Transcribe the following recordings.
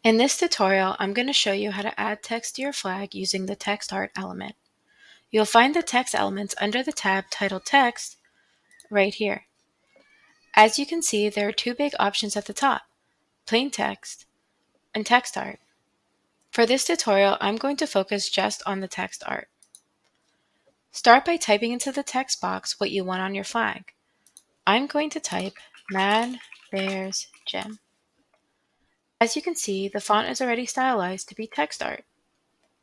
In this tutorial, I'm going to show you how to add text to your flag using the TextArt element. You'll find the text elements under the tab titled Text right here. As you can see, there are two big options at the top, Plain Text and TextArt. For this tutorial, I'm going to focus just on the TextArt. Start by typing into the text box what you want on your flag. I'm going to type Mad Bears Gym. As you can see, the font is already stylized to be TextArt.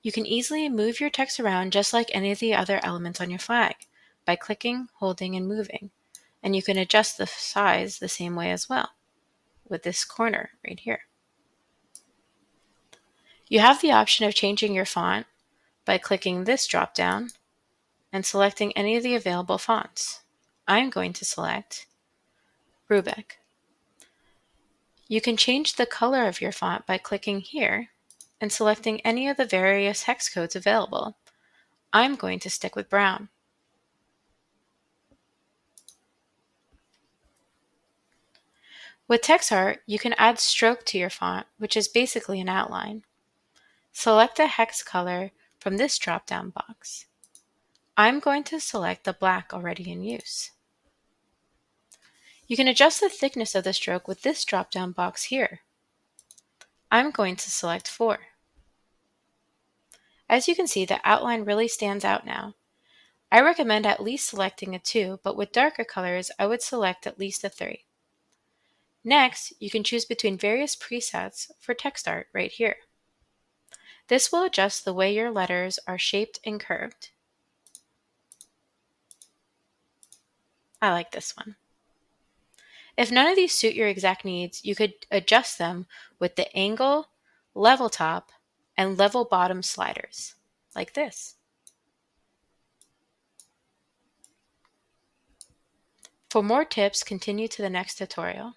You can easily move your text around just like any of the other elements on your flag by clicking, holding, and moving. And you can adjust the size the same way as well with this corner right here. You have the option of changing your font by clicking this drop down and selecting any of the available fonts. I'm going to select Rubik. You can change the color of your font by clicking here and selecting any of the various hex codes available. I'm going to stick with brown. With TextArt, you can add stroke to your font, which is basically an outline. Select a hex color from this drop-down box. I'm going to select the black already in use. You can adjust the thickness of the stroke with this drop-down box here. I'm going to select 4. As you can see, the outline really stands out now. I recommend at least selecting a 2, but with darker colors, I would select at least a 3. Next, you can choose between various presets for TextArt right here. This will adjust the way your letters are shaped and curved. I like this one. If none of these suit your exact needs, you could adjust them with the angle, level top, and level bottom sliders, like this. For more tips, continue to the next tutorial.